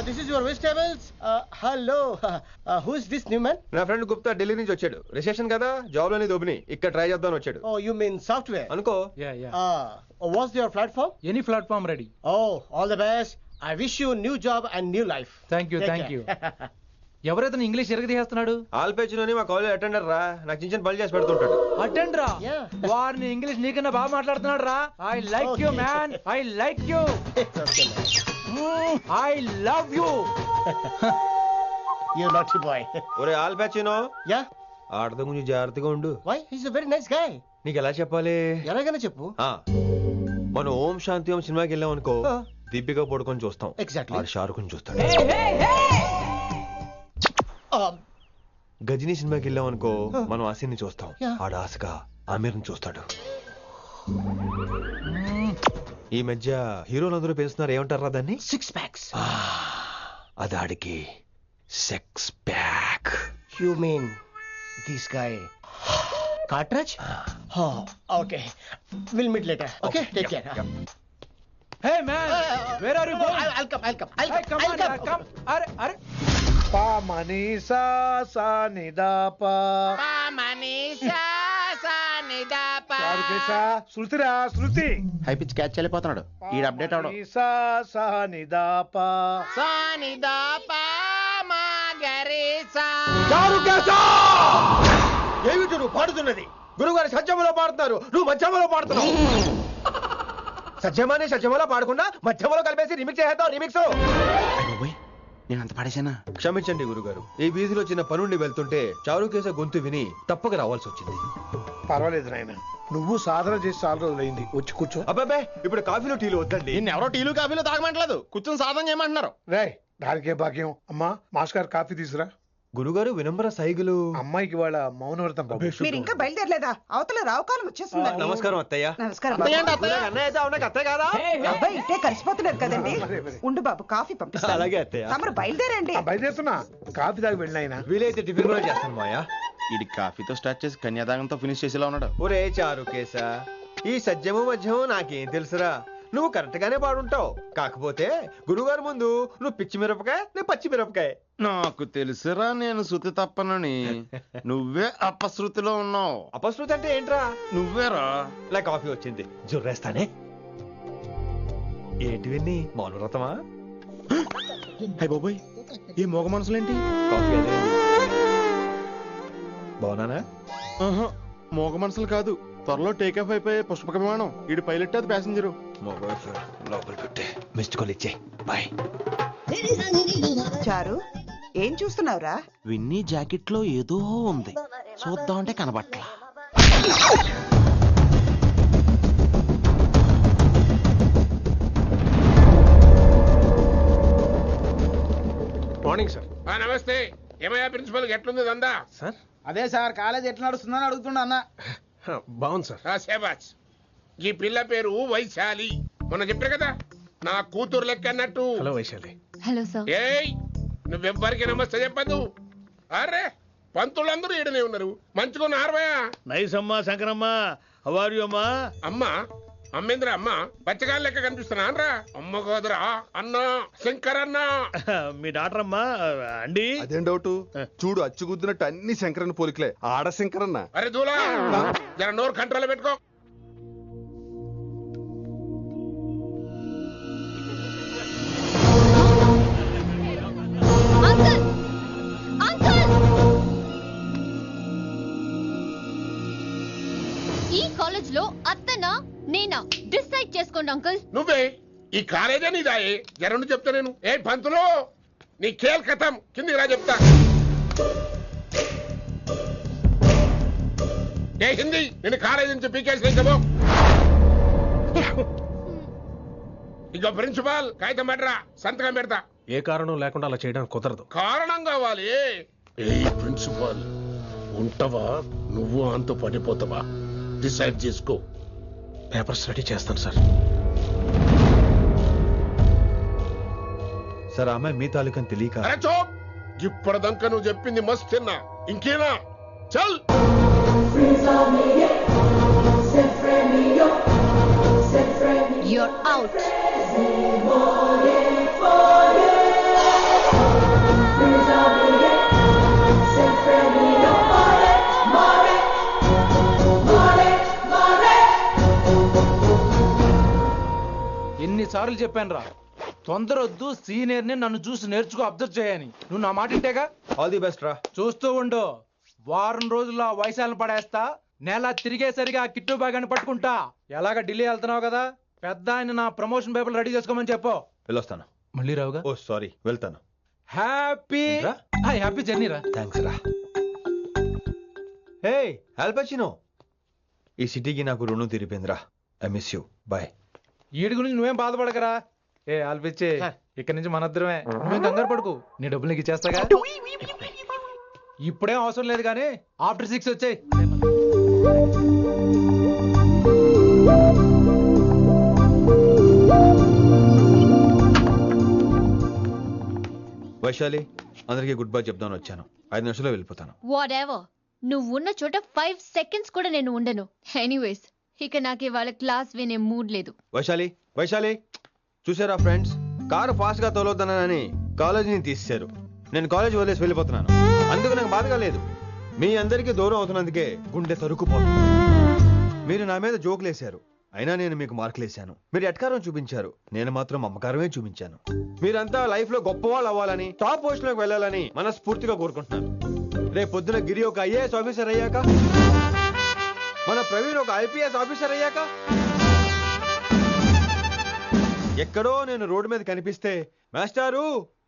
this is your vegetables. Hello. Who is this new man? నా friend Gupta Delhi నుంచి వచ్చాడు. Reception కదా, జాబ్ లోని దొబ్బిని ఇక్కడ ట్రై చేద్దామని వచ్చాడు. Oh, you mean software? అనుకో. What's your platform? Any platform ready. Oh, all the best. I wish you new job and new life. Thank you. ఎవరైతే ఇంగ్లీష్ ఎరగదీస్తున్నాడు? ఆల్పేచినోని మా కాలేజ్ అటెండర్ రా, నాకు చిన్న చిన్న పనులు చేసి పెడుతుంటాడు. అటెండరా? వారిని ఇంగ్లీష్ నీకన్నా బాగా మాట్లాడుతున్నాడు రా. I like you man. I like you. I love you. You naughty boy. ఒరే ఆల్పేచినో. Yeah. ఆడద గురించి జాగ్రత్తగా ఉండు. Why? He's a very nice guy. నీకు ఎలా చెప్పాలి? ఎలాగైనా చెప్పు. మనం ఓం శాంతి ఓం సినిమాకి వెళ్ళాం అనుకో, దీపిక పడుకొని చూస్తాం. Exactly. ఆడు షారుఖ్ చూస్తాడు. గజనీ సినిమాకి వెళ్ళాం అనుకో, మనం ఆసిని చూస్తాం. ఆడు ఆశగా ఆమీర్ చూస్తాడు. ఈ మధ్య హీరోలందరూ పెంచుతున్నారు, ఏమంటారా దాన్ని? 6 packs. అది ఆడికి sex pack. You mean this guy? Cartridge? Oh, okay. We'll meet later. Okay, take care. Hey man, where are you going? I'll come. Come. Are. Pa manisa sa ni da pa. Pa manisa sa ni da pa. చారుకేశా, Shruti high pitch catch చేయలేకపోతున్నాడు. ఈ update అవడం. manisa sa ni da pa. sa ni da pa ma gare sa. చారుకేశా! ఏమిటి నువ్వు పాడుతున్నది? గురుగారు సత్యములో పాడుతున్నారు, నువ్వు మధ్యమలో పాడుతున్నావు. సత్యమలో పాడకుండా మధ్యమలో కలిపేసి remix చేస్తావు. Remix నేను అంత పాడేశానా? క్షమించండి గురుగారు, ఈ వీధిలో చిన్న పనుండి వెళ్తుంటే చారుకేశ గొంతు విని తప్పక రావాల్సి వచ్చింది. పర్వాలేదు నాయన, నువ్వు సాధన చేసి చాలా రోజులైంది, వచ్చి కూర్చో. అబ్బాబే, ఇప్పుడు కాఫీలో టీలు వద్దండి. ఎవరో టీలు కాఫీలు తాగమంటలేదు, కూర్చొని సాధన చేయమంటున్నారు. రే, దానికే భాగ్యం. అమ్మా, మాస్టర్ గారు కాఫీ తీసురా. గురుగారు వినమ్ర సైగులు. అమ్మాయికి వాళ్ళ మౌనవ్రతం. మీరు ఇంకా బయలుదేరలేదా? అవతల రావుకాలం వచ్చేస్తుంది. నమస్కారం అత్తయ్య. నమస్కారం. అబ్బాయి ఇట్టే కలిసిపోతున్నారు కదండి. ఉండు బాబు, కాఫీ పంపిస్తాను. అలాగే అత్తయ్య. తమరు బయలుదేరండి. బయలుదేరుతున్నా, కాఫీ తాగి వెళ్ళినాయన. వీలైతే టిఫిన్ కూడా చేస్తాను మాయా. ఇది కాఫీతో స్టార్ట్ చేసి కన్యాదానంతో ఫినిష్ చేసేలా ఉన్నాడు. ఒరే చారుకేశ, ఈ సత్యము మధ్యము నాకేం తెలుసురా? నువ్వు కరెక్ట్ గానే పాడుంటావు, కాకపోతే గురుగారు ముందు నువ్వు పిచ్చి మిరపకాయ, నేను పచ్చి మిరపకాయ. నాకు తెలుసురా నేను శృతి తప్పనని. నువ్వే అపశృతిలో ఉన్నావు. అపశృతి అంటే ఏంట్రా? నువ్వేరా. నా కాఫీ వచ్చింది, జుర్రేస్తానే. ఏంటి విన్ని, మౌనవ్రతమా? హై బాబోయ్, ఈ మోగ మనసులేంటి? కాఫీ అదే. బాగున్నానా? మోగ మనసులు కాదు, త్వరలో టేక్ ఆఫ్ అయిపోయే పుష్పక విమానం. ఈడు పైలట్, అది ప్యాసింజరు. లోపల పెట్టే మిస్డ్ కాల్ ఇచ్చే. బాయ్. చారు, ఏం చూస్తున్నావురా? విన్నీ జాకెట్ లో ఏదో ఉంది, చూద్దామంటే కనబట్లా. Morning sir. నమస్తే. ఏమయ్యా ప్రిన్సిపల్, ఎట్లుంది దందా? సార్ అదే సార్, కాలేజ్ ఎట్లా నడుస్తుందని అడుగుతున్నా అన్న. బాగుంది సార్. శేబాజ్. ఈ పిల్ల పేరు వైశాలి. మొన్న చెప్పారు కదా, నా కూతురు లెక్క అన్నట్టు. హలో వైశాలి. Hello sir. ఏయ్, నువ్వెవ్వరికి నమస్తే చెప్పదు. అరే, పంతులందరూ ఈడనే ఉన్నారు, మంచుకున్న ఆర్వయా. నైస్ అమ్మా శంకరమ్మ. హౌ ఆర్ యు అమ్మా? అమ్మా అమ్మేంద్ర, అమ్మ పచ్చగాళ్ళ లెక్క కనిపిస్తున్నా అనరా? అమ్మ గోదరా అన్న, శంకర్ అన్న. మీ డాక్టర్ అమ్మా అండి. అదేం డౌట్, చూడు అచ్చుగుద్దినట్టు అన్ని శంకరన్న పోలికలే. ఆడ శంకరన్న. అరే దూలా, జర నోరు కంట్రోల్ పెట్టుకో. ఈ కాలేజ్ లో అత్తనా నేనా డిసైడ్ చేసుకోండి అంకుల్. నువ్వే, ఈ కాలేజే నీదాయే. జరను చెప్తా నేను. ఏ పంతులు, నీ ఖేల్ కథం, కిందికి రా చెప్తా. ఏ హిందీ, నేను కాలేజ్ నుంచి పీకేసి. ఇక ప్రిన్సిపాల్ కాగితం పెట్టరా, సంతకం పెడతా. ఏ కారణం లేకుండా అలా చేయడానికి కుదరదు. కారణం కావాలి. ఏ ప్రిన్సిపాల్, ఉంటావా నువ్వు అంతు పడిపోతావా? డిసైడ్ చేసుకో. పేపర్స్ రెడీ చేస్తాను సార్. సార్, ఆమె మీ తాలూకని తెలియక. అరే చోప్, ఇప్పటిదాకా నువ్వు చెప్పింది మస్త్ తిన్నా, ఇంకేనా? చల్. You're out. సార్లు చెప్పాను రా, తొందరొద్దు, సీనియర్ ని నన్ను చూసి నేర్చుకో, అబ్జర్వ్ చేయని. నువ్వు నా మాట ఇంటేగా? ఆల్ ది బెస్ట్ రా. చూస్తూ ఉండు, వారం రోజుల్లో ఆ వైశాలను పడేస్తా, నెల తిరిగేసరిగా ఆ కిట్టు బాగాన్ని పట్టుకుంటా. ఎలాగ ఢిల్లీ వెళ్తున్నావు కదా, పెద్ద ఆయన నా ప్రమోషన్ పేపర్లు రెడీ చేసుకోమని చెప్పు. వెళ్ళొస్తాను. మళ్ళీ రావుగా? ఓ సారీ, వెళ్తాను. హ్యాపీ జర్నీ రా. థ్యాంక్స్ రా. హే ఆల్పచినో, ఈ సిటీకి నాకు రుణం తీరిపోయిందిరా. I miss you. బాయ్. ఈడి గురించి నువ్వేం బాధపడకరా. ఏ ఆల్పిచ్చే, ఇక్కడి నుంచి మనద్దరమే, నువ్వేం కంగారు పడుకు, నీ డబ్బులు నీకు ఇచ్చేస్తాగా. ఇప్పుడేం అవసరం లేదు కానీ ఆఫ్టర్ 6 వచ్చాయి. వైశాలి, అందరికీ గుడ్ బై చెప్దామని వచ్చాను. 5 నిమిషాల్లో వెళ్ళిపోతాను. వాట్ ఎవర్, నువ్వు ఉన్న చోట 5 seconds కూడా నేను ఉండను. ఎనీవేస్, ఇక నాకు ఇవాళ క్లాస్ వినే మూడ్ లేదు. వైశాలి, వైశాలి, చూసారా ఫ్రెండ్స్, కారు ఫాస్ట్ గా తోలొద్దనని కాలేజీని తీసేశారు. నేను కాలేజీ వదిలేసి వెళ్ళిపోతున్నాను. అందుకు నాకు బాధగా లేదు. మీ అందరికీ దూరం అవుతున్నందుకే గుండె తరుక్కుపోతుంది. మీరు నా మీద జోకులు వేశారు, అయినా నేను మీకు మార్కులు వేశాను. మీరు ఎట్కారం చూపించారు, నేను మాత్రం అమ్మకారమే చూపించాను. మీరంతా లైఫ్ లో గొప్ప వాళ్ళు అవ్వాలని, టాప్ పొజిషన్ లోకి వెళ్ళాలని మనస్ఫూర్తిగా కోరుకుంటున్నాను. రేపు పొద్దున గిరి ఒక ఐఏఎస్ ఆఫీసర్ అయ్యాక, మన ప్రవీణ్ ఒక ఐపీఎస్ ఆఫీసర్ అయ్యాక, ఎక్కడో నేను రోడ్డు మీద కనిపిస్తే మాస్టారు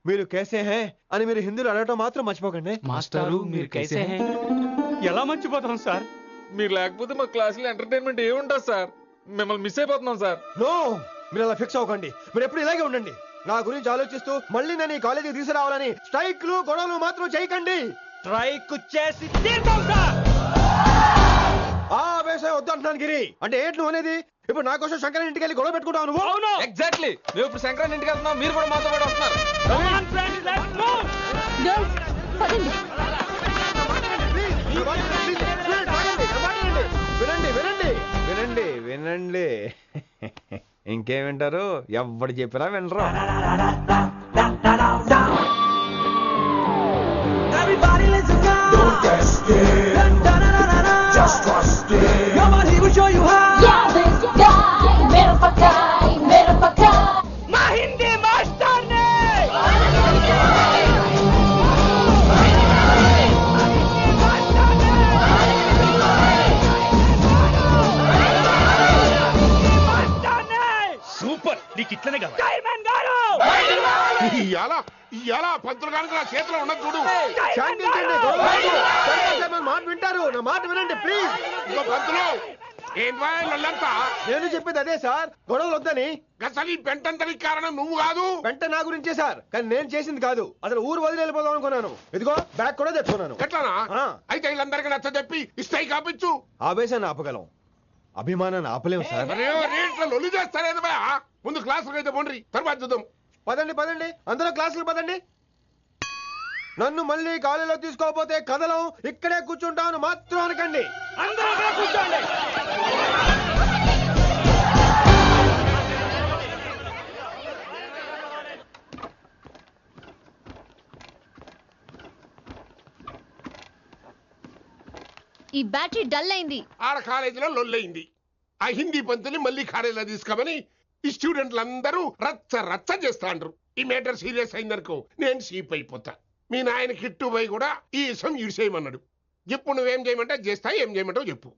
మీరు కేసే హే అని మీరు హిందీలో అడగటం మాత్రం మర్చిపోకండి. మాస్టారు మీరు కైసే హై? ఎలా మర్చిపోతాం సార్? మీరు లేకపోతే మా క్లాసులో ఎంటర్టైన్మెంట్ ఏముంటుంది సార్? మిమ్మల్ని మిస్ అయిపోతున్నాం సార్. నో, మీరు అలా ఫిక్స్ అవ్వకండి. మీరు ఎప్పుడు ఇలాగే ఉండండి. నా గురించి ఆలోచిస్తూ మళ్ళీ నేను ఈ కాలేజీకి తీసుకురావాలని స్ట్రైక్లు గొడవలు మాత్రం చేయకండి. స్ట్రైక్ చేసి తీర్థం సార్. ఆ వేసే వద్దు అంటున్నాను గిరి. అంటే ఏంటి నువ్వు అనేది? ఇప్పుడు నా కోసం శంకర్ ఇంటికి వెళ్ళి గొడవ పెట్టుకుంటావు నువ్వు? అవును, ఎగ్జాక్ట్లీ. మేము ఇప్పుడు శంకరాన్ ఇంటికి వెళ్తున్నాం, మీరు కూడా మాతో పాటు వస్తున్నారు. వినండి వినండి వినండి వినండి. ఇంకేం వింటారు? ఎవడు చెప్పినా వినరు. సూపర్, నీకు ఇట్లనే కదా. ఇయాలా పంతులు కనుక నా చేతిలో ఉన్నది చూడు. శాంతించండి, గొడవ వద్దు. శంకర్ సార్ మాట వింటారు. నా మాట వినండి ప్లీజ్. ఇగో పంతులు, ఏంటంతా? నేను చెప్పేది అదే సార్, గొడవలు వద్దని. అసలు ఈ పెంటంతరికి కారణం నువ్వు కాదు. వెంట నా గురించే సార్, కానీ నేను చేసింది కాదు. అసలు ఊరు వదిలి వెళ్ళిపోదాం అనుకున్నాను. ఇదిగో బ్యాగ్ కూడా తెచ్చుకున్నాను. ఎట్లానా? ఆ. అయితే వీళ్ళందరికీ నచ్చ చెప్పి ఇస్తాయి కాపించు. ఆవేశాన్ని ఆపగలం, అభిమానాన్ని ఆపలేం సార్. రేట్ల లొల్లి చేస్తారేది బా. ముందు క్లాసులకు అయితే పోండి, తర్వాత చూద్దాం. పదండి పదండి, అందరూ క్లాసులు పదండి. నన్ను మళ్ళీ కాలేజీలో తీసుకోకపోతే కదలం, ఇక్కడే కూర్చుంటాను మాత్రం అనకండి. అందరూ ఇక్కడ కూర్చోండి. ఈ బ్యాటరీ డల్ అయింది. ఆడ కాలేజీలో లొల్లయింది. ఆ హిందీ పంతుని మళ్ళీ కాలేజీలో తీసుకోమని ఈ స్టూడెంట్లందరూ రచ్చ రచ్చ చేస్తాండ్రు. ఈ మేటర్ సీరియస్ అయిందనుకో నేను సీప్ అయిపోతా. మీ నాయన కిట్టు పోయి కూడా ఈ విషయం ఇడిసేయమన్నాడు. ఇప్పుడు నువ్వేం చేయమంటే చేస్తా, ఏం చేయమంటావు చెప్పు.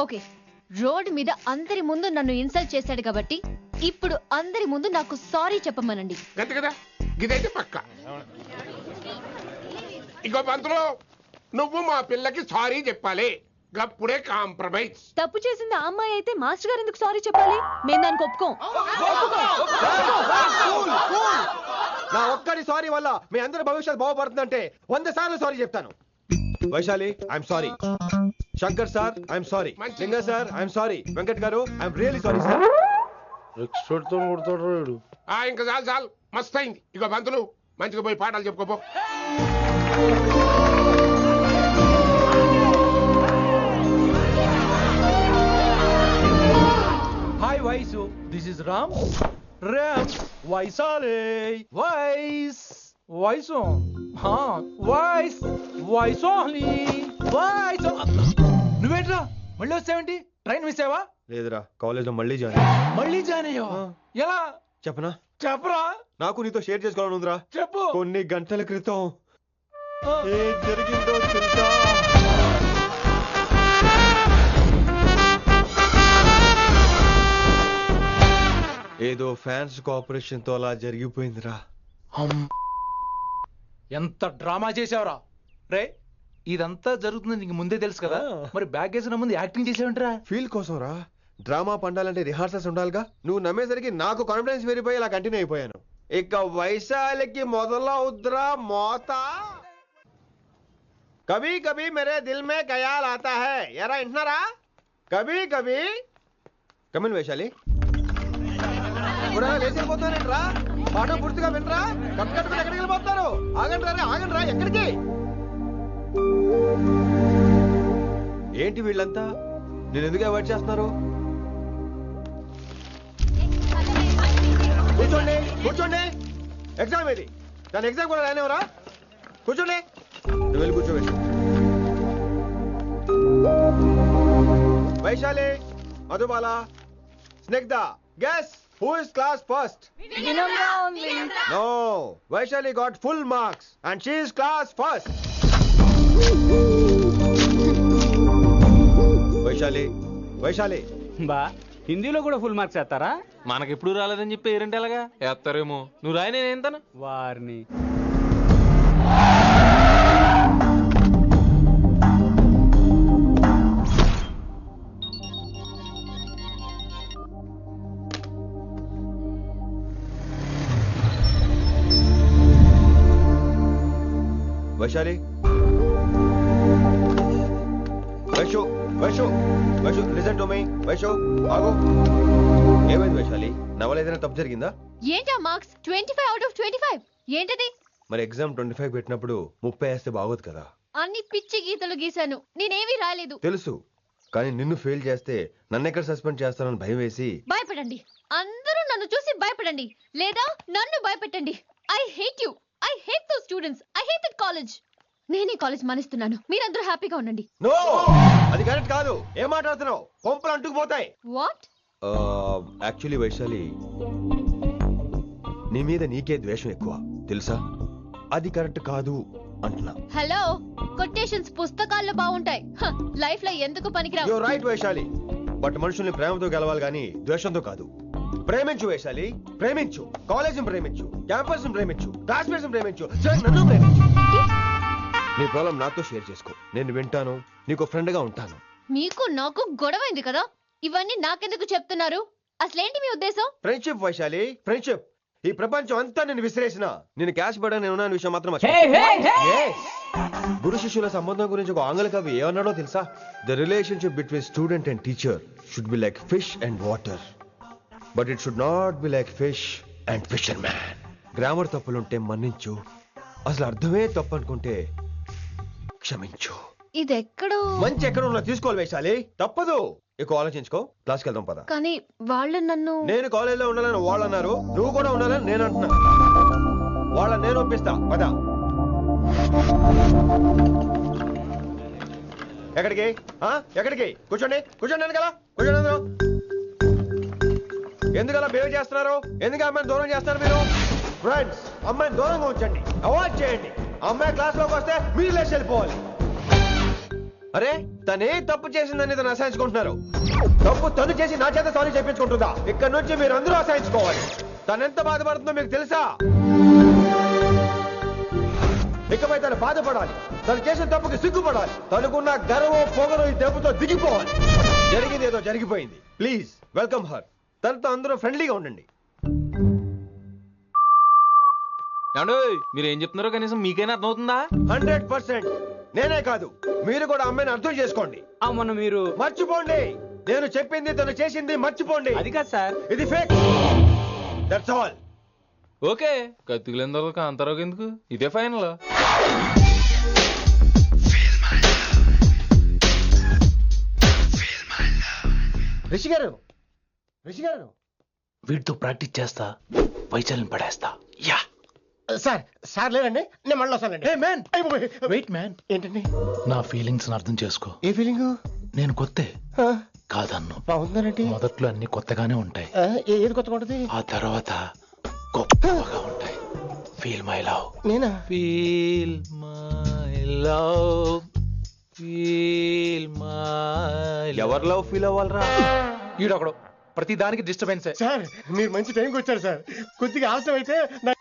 ఓకే, రోడ్ మీద అందరి ముందు నన్ను ఇన్సల్ట్ చేశాడు కాబట్టి ఇప్పుడు అందరి ముందు నాకు సారీ చెప్పమనండి. గంతే కదా, ఇదైతే పక్క. ఇంకో పంతులు, నువ్వు మా పిల్లకి సారీ చెప్పాలి. గప్పుడే కాంప్రమైజ్. తప్పు చేసింది ఆ అమ్మాయి అయితే మాస్టర్ గారు ఎందుకు సారీ చెప్పాలి? మేము దానికి ఒప్పుకోం. నా ఒక్కడి సారీ వల్ల మీ అందరి భవిష్యత్తు బాగుపడుతుందంటే 100 సార్లు సారీ చెప్తాను. Vaishali, I'm sorry. Shankar sir, I'm sorry. లింగ సార్, ఐఎమ్ సారీ. వెంకట్ గారు, I'm really sorry sir. Expert తో కొడతాడు వీడు. ఇంకా చాలు చాలు, మస్తు అయింది. ఇక పంతులు మంచిగా పోయి పాఠాలు చెప్పుకోపో. Hi Vaishu, this is Ram. Ram Vaishali. వైస్ వైసు, వైస్ వైసోహ్లీ వైస్. నువ్వేంట్రా మళ్ళీ వచ్చావేంటి? ట్రైన్ మిస్ అయ్యావా? లేదురా కాలేజ్ లో మళ్ళీ జాయిన్ అయ్యా. మళ్ళీ జాయిన్ అయ్యావా? ఎలా చెప్పనా? చెప్పరా? నాకు నీతో షేర్ చేసుకోవాలని ఉందిరా. చెప్పు. కొన్ని గంటల క్రితం ఏం జరిగిందో తెలుసా? ఏదో ఫ్యాన్స్ కోఆపరేషన్ తో అలా జరిగిపోయిందిరా. ఎంత డ్రామా చేసావురా రే. ఇదంతా జరుగుతుంది నీకు ముందే తెలుసు కదా, మరి బ్యాగ్ వేసిన ముందు యాక్టింగ్ చేసావంటరా? ఫీల్ కోసం రా. డ్రామా పండాలంటే రిహార్సల్స్ ఉండాలిగా. నువ్వు నమ్మేసరికి నాకు కాన్ఫిడెన్స్ పెరిగిపోయి ఇలా కంటిన్యూ అయిపోయాను. ఇక వైశాలికి మొదలవుద్రా మోత. కభీ కభీ మేరే దిల్ మే ఖయాల్ ఆతా హై. ఎరా వింటున్నారా? కభీ కభీ కమిన్ వైశాలి. లేచి వెళ్ళిపోతానంట్రా. పాట పూర్తిగా వినరా? కట్టుకట్టుకుని ఎక్కడికి వెళ్ళిపోతారు? ఆగండి రా. ఎక్కడికి? ఏంటి వీళ్ళంతా నేను ఎందుకు అవాయిడ్ చేస్తున్నారు? కూర్చోండి. ఎగ్జామ్ ఏది? దాని ఎగ్జామ్ కూడా రానివరా? కూర్చోండి. నువ్వు వెళ్ళి కూర్చోవేసి. Vaishali, Madhubala, Snigdha, guess who is class first? No, Vaishali got full marks and she is class first. Vaishali బా హిందీలో కూడా ఫుల్ మార్క్స్ వేస్తారా? మనకెప్పుడు రాలేదని చెప్పి ఏరంటే ఎలాగా వేస్తారేమో. నువ్వు రాయి నేను ఏంతాను వారిని. Vaishali, Vaishu listen to me. Vaishu ఆగు. ఏమైంది వైశాలి? నా వల్ల ఏదైనా తప్పు జరిగిందా? ఏంటా మార్క్స్ 25 out of 25? ఏంటది? మరి ఎగ్జామ్ 25 పెట్టినప్పుడు 30 వేస్తే బాగోదు కదా. అన్ని పిచ్చి గీతలు గీశాను, నేనేమీ రాలేదు. తెలుసు, కానీ నిన్ను ఫెయిల్ చేస్తే నన్ను ఎక్కడ సస్పెండ్ చేస్తానని భయం వేసి. భయపడండి, అందరూ నన్ను చూసి భయపడండి, లేదా నన్ను భయపెట్టండి. I hate you. I hate those students. I hate that college. నేనే కాలేజ్ మానేస్తున్నాను. మీరందరూ హ్యాపీగా ఉండండి. నో, అది కరెక్ట్ కాదు. ఏం మాట్లాడుతున్నావు? కొంపలు అంటుకుపోతాయి. వాట్? యాక్చువల్లీ వైశాలి, నీ మీద నీకే ద్వేషం ఎక్కువ తెలుసా? అది కరెక్ట్ కాదు అంటున్నా. హలో, కొటేషన్స్ పుస్తకాల్లో బాగుంటాయి, లైఫ్ లో ఎందుకు పనికిరావు. యు రైట్ వైశాలి, బట్ మనుషుల్ని ప్రేమతో గెలవాలి గాని ద్వేషంతో కాదు. ప్రేమించు వైశాలి, ప్రేమించు. కాలేజ్ ప్రేమించు, క్యాంపస్ ప్రేమించు, క్లాస్మేట్స్ ప్రేమించు, నన్ను ప్రేమించు. నీ ప్రాబ్లం నాతో షేర్ చేసుకో. నేను వింటాను, నీకు ఫ్రెండ్ గా ఉంటాను. మీకు నాకు గొడవైంది కదా, ఇవన్నీ నాకెందుకు చెప్తున్నారు? అసలేంటి మీ ఉద్దేశం? Friendship Vaishali, friendship. ఈ ప్రపంచం అంతా నేను విసిరేసిన నేను క్యాష్ పడా నేను ఉన్న విషయం మాత్రం గురు శిష్యుల సంబంధం గురించి ఒక ఆంగ్ల కవి ఏమన్నాడో తెలుసా? The relationship between student and teacher should be like fish and water, but it should not be like fish and fisherman. Grammar తప్పులుంటే మన్నించు, అసలు అర్థమే తప్పు అనుకుంటే క్షమించు. ఇది ఎక్కడో మంచి ఎక్కడ ఉన్నా తీసుకోవాలి వైశాలి, తప్పదు. ఎక్కువ ఆలోచించుకో, క్లాస్కి వెళ్దాం పద. కానీ వాళ్ళు నన్ను. నేను కాలేజీలో ఉండాలని వాళ్ళు అన్నారు, నువ్వు కూడా ఉండాలని నేను అంటున్నా. వాళ్ళని నేను ఒప్పిస్తా, పద. ఎక్కడికి? ఎక్కడికి? కూర్చోండి ఎందుకలా? కూర్చోండి అందరూ. ఎందుకలా బిహేవ్ చేస్తున్నారు? ఎందుకు అమ్మాయిని దూరం చేస్తారు మీరు? ఫ్రెండ్స్, అమ్మాయిని దూరంగా ఉంచండి, అవాయిడ్ చేయండి. అమ్మాయి క్లాస్ లోకి వస్తే మీరు లేచి వెళ్ళిపోవాలి. అరే, తనే తప్పు చేసిందని తను అసహించుకుంటున్నారు. తప్పు తను చేసి నా చేత సారీ చెప్పించుకుంటుందా? ఇక్కడ నుంచి మీరు అందరూ అసహించుకోవాలి. తను ఎంత బాధపడుతుందో మీకు తెలుసా? ఇకపై తను బాధపడాలి, తను చేసిన తప్పుకి సిగ్గుపడాలి. తనకున్న గర్వం పొగరు ఈ దెబ్బతో దిగిపోవాలి. జరిగింది ఏదో జరిగిపోయింది. Please welcome her. తనతో అందరూ ఫ్రెండ్లీగా ఉండండి. మీరు ఏం చెప్తున్నారో కనీసం మీకైనా అర్థమవుతుందా? 100%. నేనే కాదు, మీరు కూడా అమ్మాయిని అర్థం చేసుకోండి. మొన్న మీరు మర్చిపోండి. నేను చెప్పింది తను చేసింది మర్చిపోండి. అది కాదు సార్, ఇది ఫేక్. That's all. ఓకే, కత్తిలేని తర్వాత కాంతారావు ఎందుకు? ఇదే ఫైనల్. రిషి గారు, వీటితో ప్రాక్టీస్ చేస్తా, వైశాలిని పడేస్తా. యా సార్ లేదండి, నేను మళ్ళీ వస్తానండి. వెయిట్ మ్యాన్, ఏంటండి? నా ఫీలింగ్స్ అర్థం చేసుకో. ఏ ఫీలింగ్? నేను కొత్తే, కాదన్ను. బాగుందనంటే మొదట్లో అన్ని కొత్తగానే ఉంటాయి, ఏది కొత్తగా ఉంటుంది? ఆ తర్వాత గొప్పగా ఉంటాయి. Feel my love. నేనా? Feel my love, feel my. ఎవరు లవ్ ఫీల్ అవ్వాలరా? ఈడొకడు ప్రతి దానికి డిస్టర్బెన్సే. సార్ మీరు మంచి టైంకి వచ్చారు సార్. కొద్దిగా ఆలస్యం అయితే నా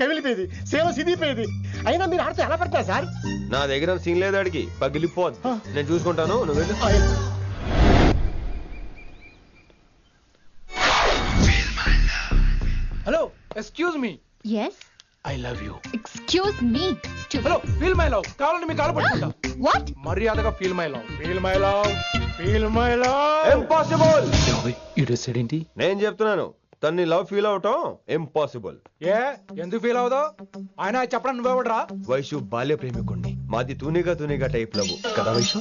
కమిలిపోయేది, సేవ సిదిపోయేది. అయినా మీరు ఆడితే ఎలా పడతారు సార్? నా దగ్గర సీన్ లేదు, అడిగి పగిలిపోద్ది. నేను చూసుకుంటాను, నువ్వు వెళ్ళు. Hello, excuse me. Yes, I love you. Excuse me. Hello, feel my love. కావాలంటే మీ కాలు పట్టుకుంటా. వాట్? మర్యాదగా feel my love, feel my love, feel my love. Impossible. ఏంటి? నేను చెప్తున్నాను, తన్ని లవ్ ఫీల్ అవటం ఇంపాసిబుల్. ఏ ఎందుకు ఫీల్ అవుదో? ఆయన చెప్పడం నువ్వెవడరా? వైషు బాల్య ప్రేమికుణ్ణి. మాది తూనిగా టైప్ లవ్ కదా వైషు?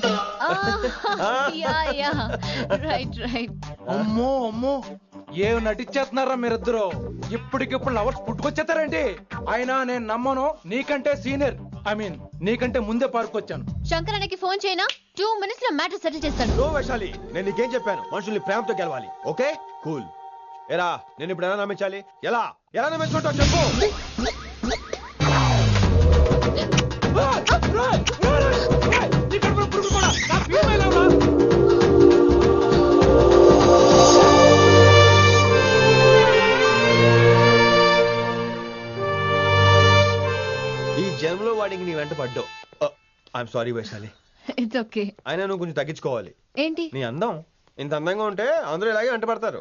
Right right. అమ్మో అమ్మో, ఏం నటించేస్తున్నారా మీరిద్దరు? ఇప్పటికిప్పుడు లవర్స్ పుట్టుకొచ్చేస్తారేంటి? అయినా నేను నమ్మను. నీకంటే సీనియర్, ఐ మీన్ నీకంటే ముందే పార్కొచ్చాను. శంకరన్నకి ఫోన్ చేయనా? 2 minutes లో మ్యాటర్ సెటిల్ చేస్తాను. నో వైశాలి, నేను నీకేం చెప్పాను? మనుషుల్ని ప్రేమతో గెలవాలి. Okay cool. ఎరా నేను ఇప్పుడు ఎలా నమ్మించాలి? ఎలా ఎలా నమ్మించుకుంటావు చెప్పు. ఈ జన్మలో వాడికి నీ వెంట పడ్డావు. I'm sorry Vaishali. It's okay. అయినా నువ్వు కొంచెం తగ్గించుకోవాలి. ఏంటి? నీ అందం ఇంత అందంగా ఉంటే అందరూ ఇలాగే వెంట పడతారు.